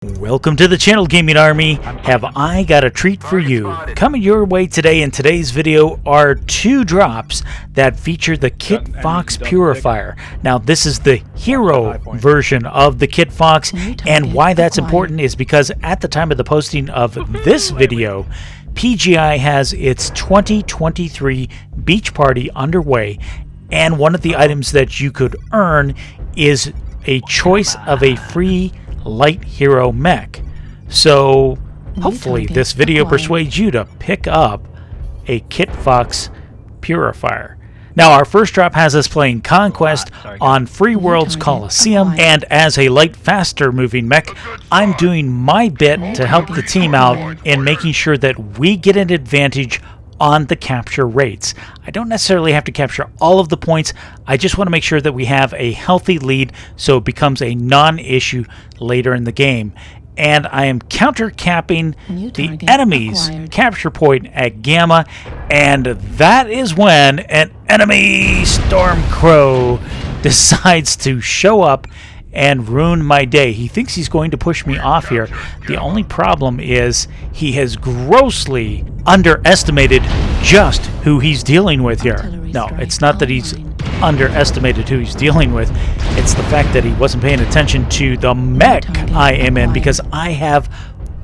Welcome to the channel, Gaming Army. Have I got a treat for you? Coming your way today in today's video are two drops that feature the Kit Fox Purifier. Now this is the hero version of the Kit Fox, and why that's important is because at the time of the posting of this video, PGI has its 2023 beach party underway, and one of the items that you could earn is a choice of a free light hero mech. So hopefully this video persuades you to pick up a Kit Fox Purifier. Now our first drop has us playing Conquest on Free World's Coliseum, and as a light faster moving mech, I'm doing my bit to help the team out in making sure that we get an advantage on the capture rates. I don't necessarily have to capture all of the points. I just want to make sure that we have a healthy lead so it becomes a non-issue later in the game. And I am counter-capping the enemy's capture point at Gamma, and that is when an enemy Stormcrow decides to show up and ruin my day. He thinks he's going to push me off here. The only problem is he has grossly underestimated just who he's dealing with here. No, it's not that he's underestimated who he's dealing with. It's the fact that he wasn't paying attention to the mech I am in, because I have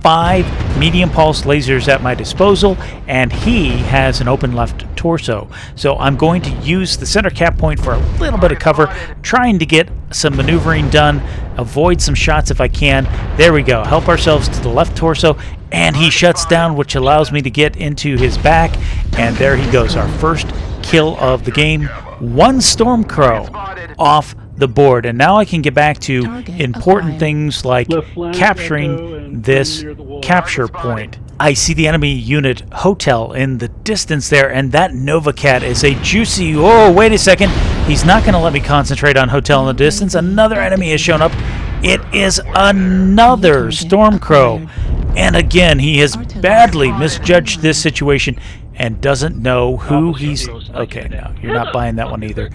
5 medium pulse lasers at my disposal, and he has an open left torso. So I'm going to use the center cap point for a little bit of cover, trying to get some maneuvering done, avoid some shots if I can. There we go. Help ourselves to the left torso, and he shuts down, which allows me to get into his back, and there he goes. Our first kill of the game. One Stormcrow off the board, and now I can get back to important things like capturing this capture point. I see the enemy unit Hotel in the distance there, and that Nova Cat is a juicy... Oh, wait a second. He's not going to let me concentrate on Hotel in the distance. Another enemy has shown up. It is another Stormcrow. And again, he has badly misjudged this situation and doesn't know who he's... Okay, no, you're not buying that one either.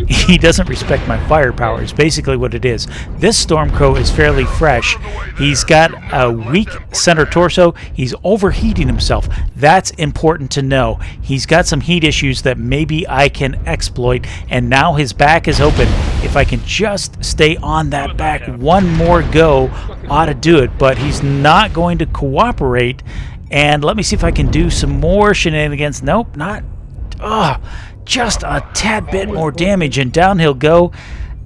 He doesn't respect my firepower is basically what it is. This Stormcrow is fairly fresh. He's got a weak center torso. He's overheating himself. That's important to know. He's got some heat issues that maybe I can exploit, and now his back is open. If I can just stay on that back one more go, ought to do it, but he's not going to cooperate. And let me see if I can do some more shenanigans. Nope, not. Just a tad bit more damage, and down he'll go.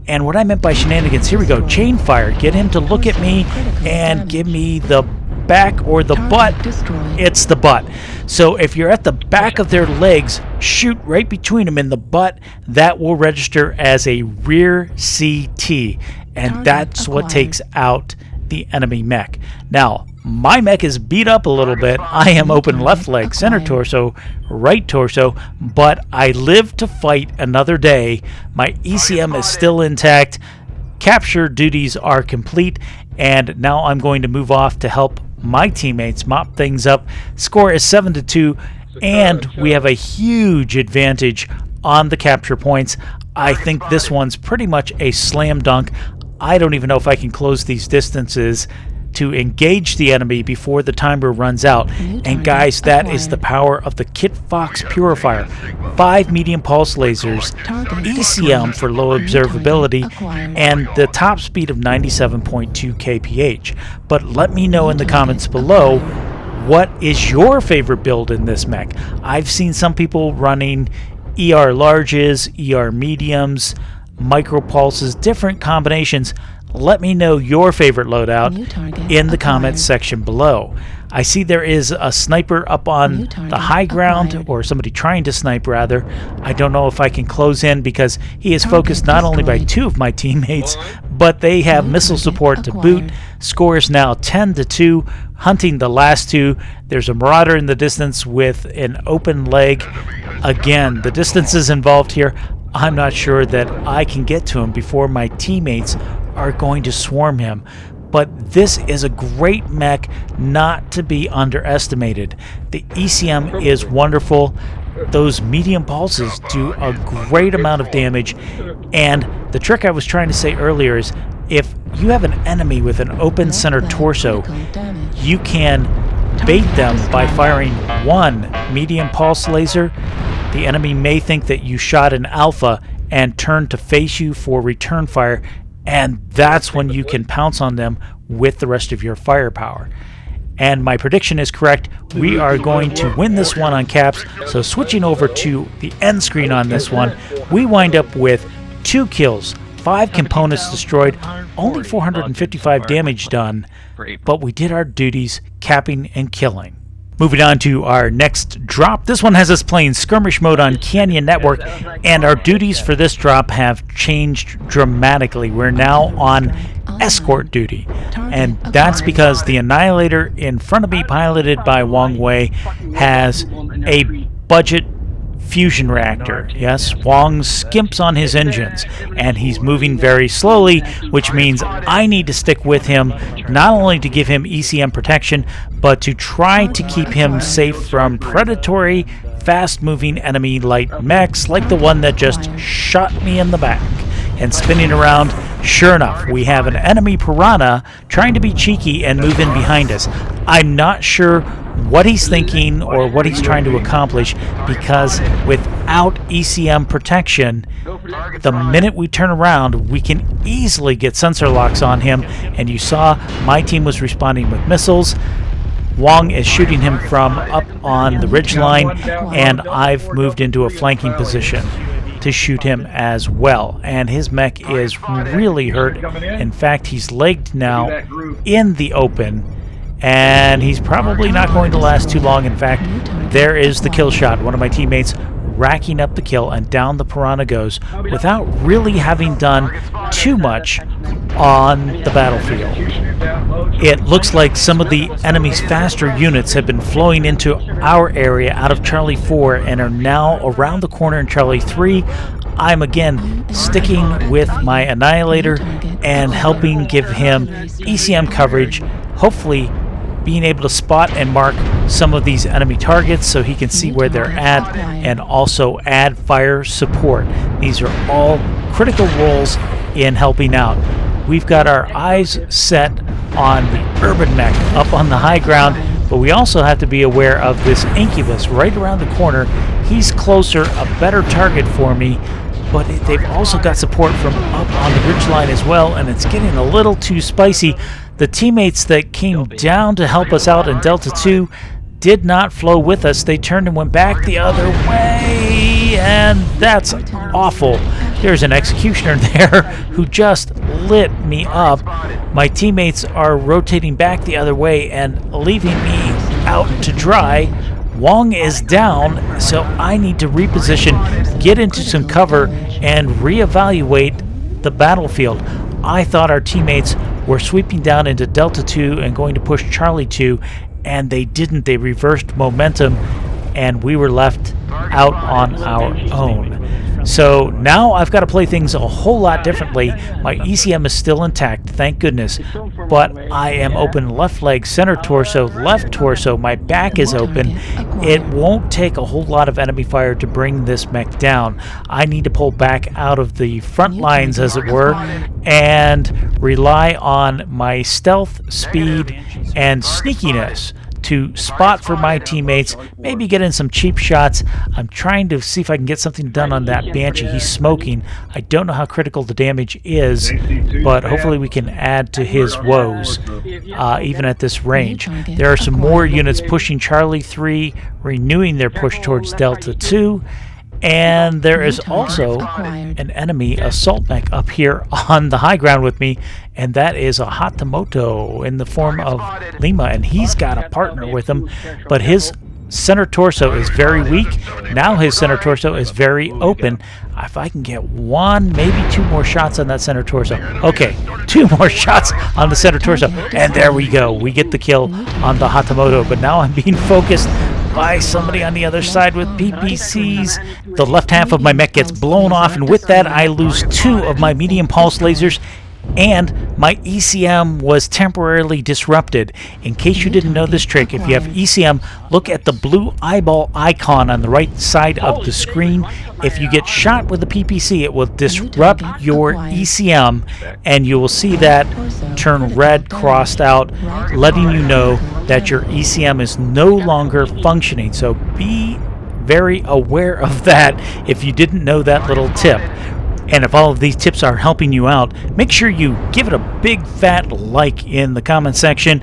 And what I meant by shenanigans, here we go. Chain fire. Get him to look at me and give me the back or the butt. It's the butt. So if you're at the back of their legs, shoot right between them in the butt. That will register as a rear CT. And that's what takes out the enemy mech. Now, my mech is beat up a little bit. I am open left leg, center torso, right torso, but I live to fight another day. My ECM is still intact. Capture duties are complete, and now I'm going to move off to help my teammates mop things up. Score is 7-2, and we have a huge advantage on the capture points. I think this one's pretty much a slam dunk. I don't even know if I can close these distances to engage the enemy before the timer runs out. And guys, that is the power of the Kit Fox Purifier. 5 medium pulse lasers, ECM for low observability, and the top speed of 97.2 kph. But let me know in the comments below, what is your favorite build in this mech? I've seen some people running ER larges, ER mediums, micro pulses, different combinations. Let me know your favorite loadout in the comments section below. I see there is a sniper up on the high ground, or somebody trying to snipe rather. I don't know if I can close in because he is focused not only by 2 of my teammates, but they have missile support to boot. Score is now 10-2, hunting the last 2. There's a Marauder in the distance with an open leg. Again, the distances involved here, I'm not sure that I can get to him before my teammates are going to swarm him. But this is a great mech not to be underestimated. The ECM is wonderful. Those medium pulses do a great amount of damage, and the trick I was trying to say earlier is if you have an enemy with an open center torso, you can bait them by firing one medium pulse laser. The enemy may think that you shot an alpha and turn to face you for return fire, and that's when you can pounce on them with the rest of your firepower. And my prediction is correct. We are going to win this one on caps. So switching over to the end screen on this one, we wind up with 2 kills, 5 components destroyed, only 455 damage done, but we did our duties capping and killing. Moving on to our next drop. This one has us playing skirmish mode on Canyon Network, and our duties for this drop have changed dramatically. We're now on escort duty, and that's because the Annihilator in front of me, piloted by Wong Wei, has a budget fusion reactor. Yes, Wong skimps on his engines, and he's moving very slowly, which means I need to stick with him, not only to give him ECM protection, but to try to keep him safe from predatory, fast-moving enemy light mechs, like the one that just shot me in the back. And spinning around, sure enough, we have an enemy piranha trying to be cheeky and move in behind us. I'm not sure what he's thinking or what he's trying to accomplish, because without ECM protection, the minute we turn around, we can easily get sensor locks on him, and you saw my team was responding with missiles. Wong is shooting him from up on the ridge line, and I've moved into a flanking position to shoot him as well, and his mech is really hurt. In fact, he's legged now in the open, and he's probably not going to last too long. In fact, there is the kill shot. One of my teammates racking up the kill, and down the piranha goes without really having done too much on the battlefield. It looks like some of the enemy's faster units have been flowing into our area out of Charlie 4 and are now around the corner in Charlie 3. I'm again sticking with my Annihilator and helping give him ECM coverage, hopefully being able to spot and mark some of these enemy targets so he can see where they're at, and also add fire support. These are all critical roles in helping out. We've got our eyes set on the urban mech up on the high ground, but we also have to be aware of this Incubus right around the corner. He's closer, a better target for me, but they've also got support from up on the ridgeline as well, and it's getting a little too spicy. The teammates that came down to help us out in Delta 2 did not flow with us. They turned and went back the other way, and that's awful. There's an executioner there who just lit me up. My teammates are rotating back the other way and leaving me out to dry. Wong is down, so I need to reposition, get into some cover, and reevaluate the battlefield. I thought our teammates were sweeping down into Delta 2 and going to push Charlie 2, and they didn't. They reversed momentum, and we were left out on our own. So now I've got to play things a whole lot differently. My ECM is still intact, thank goodness, but I am open left leg, center torso, left torso. My back is open. It won't take a whole lot of enemy fire to bring this mech down. I need to pull back out of the front lines, as it were, and rely on my stealth, speed, and sneakiness to spot for my teammates, maybe get in some cheap shots. I'm trying to see if I can get something done on that Banshee. He's smoking. I don't know how critical the damage is, but hopefully we can add to his woes, even at this range. There are some more units pushing Charlie 3, renewing their push towards Delta 2, and there is also an enemy assault mech up here on the high ground with me, and that is a Hatamoto in the form of Lima, and he's got a partner with him, but his center torso is very weak. Now his center torso is very open. If I can get one, maybe two more shots on that center torso. Okay, 2 more shots on the center torso, and there we go. We get the kill on the Hatamoto, but now I'm being focused by somebody on the other side with PPCs. The left half of my mech gets blown off, and with that I lose 2 of my medium pulse lasers And my ECM was temporarily disrupted. In case you didn't know this trick, if you have ECM, look at the blue eyeball icon on the right side of the screen. If you get shot with a PPC, it will disrupt your ECM, and you will see that turn red crossed out, letting you know that your ECM is no longer functioning. So be very aware of that if you didn't know that little tip. And if all of these tips are helping you out, make sure you give it a big fat like in the comment section.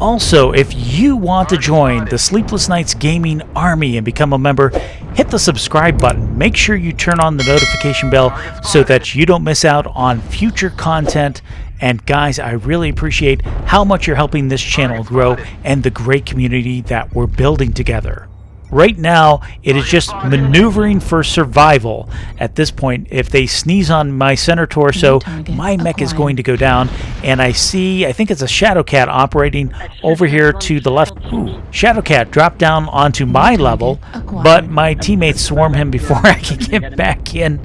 Also, if you want to join the Sleepless Nights Gaming Army and become a member, hit the subscribe button. Make sure you turn on the notification bell so that you don't miss out on future content. And guys, I really appreciate how much you're helping this channel grow and the great community that we're building together. Right now, it is just maneuvering for survival. At this point, if they sneeze on my center torso, my mech is going to go down. And I think it's a Shadowcat operating over here to the left. Ooh, Shadowcat dropped down onto my level, but my teammates swarm him before I can get back in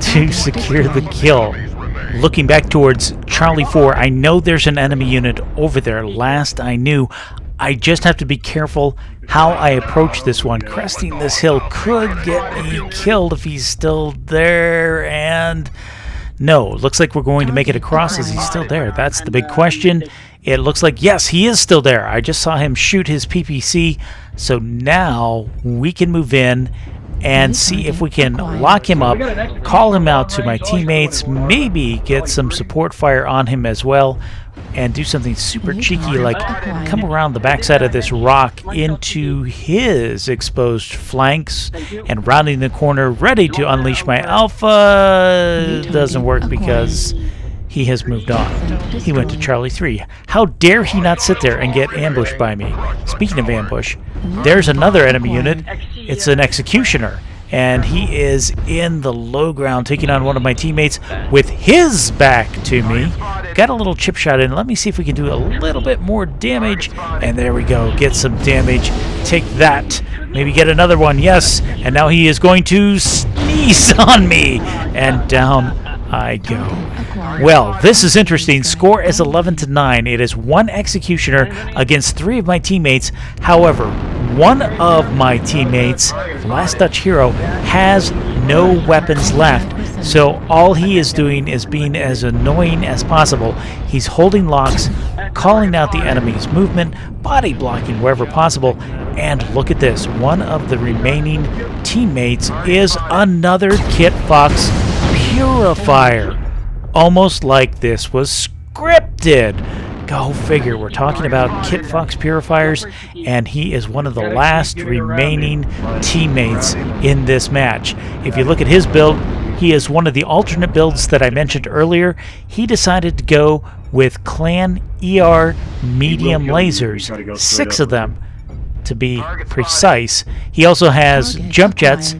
to secure the kill. Looking back towards Charlie 4, I know there's an enemy unit over there. Last I knew, I just have to be careful how I approach this one. Cresting this hill could get me killed if he's still there, and no, looks like we're going to make it across. Is he still there? That's the big question. It looks like, yes, he is still there. I just saw him shoot his PPC, so now we can move in and see if we can lock him up, call him out to my teammates, maybe get some support fire on him as well, and do something super cheeky like come around the backside of this rock into his exposed flanks and rounding the corner, ready to unleash my alpha. Doesn't work because he has moved on. He went to Charlie 3. How dare he not sit there and get ambushed by me? Speaking of ambush, there's another enemy unit. It's an executioner, and he is in the low ground taking on one of my teammates with his back to me. Got a little chip shot in. Let me see if we can do a little bit more damage. And there we go. Get some damage. Take that. Maybe get another one. Yes. And now he is going to sneeze on me. And down I go. Well, this is interesting. Score is 11-9. It is one executioner against 3 of my teammates. However, one of my teammates, Last Dutch Hero, has no weapons left. So all he is doing is being as annoying as possible. He's holding locks, calling out the enemy's movement, body blocking wherever possible. And look at this. One of the remaining teammates is another Kit Fox Purifier. Almost like this was scripted. Go figure. We're talking about Kit Fox Purifiers, and he is one of the last remaining teammates in this match. If you look at his build, he is one of the alternate builds that I mentioned earlier. He decided to go with Clan ER medium lasers, 6 of them to be precise. He also has jump jets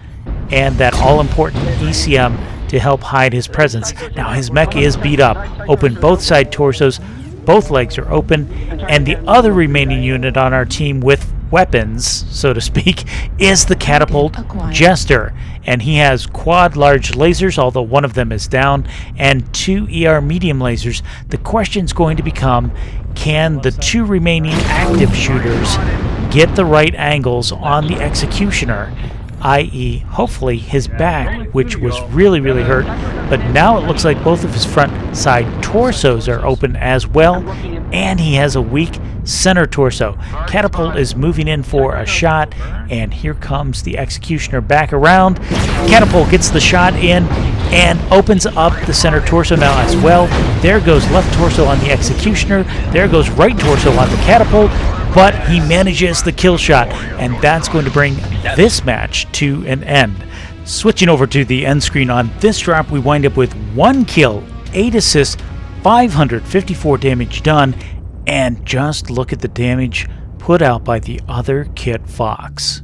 and that all-important ECM to help hide his presence. Now his mech is beat up. Open both side torsos. Both legs are open, and the other remaining unit on our team with weapons, so to speak, is the Catapult Jester. And he has quad large lasers, although one of them is down, and 2 ER medium lasers. The question's going to become, can the 2 remaining active shooters get the right angles on the executioner? I.e., hopefully his back, which was really hurt, but now it looks like both of his front side torsos are open as well, and he has a weak center torso. Catapult is moving in for a shot, and here comes the executioner back around. Catapult gets the shot in and opens up the center torso now as well. There goes left torso on the executioner. There goes right torso on the Catapult. But he manages the kill shot, and that's going to bring this match to an end. Switching over to the end screen, on this drop we wind up with 1 kill, 8 assists, 554 damage done, and just look at the damage put out by the other Kit Fox.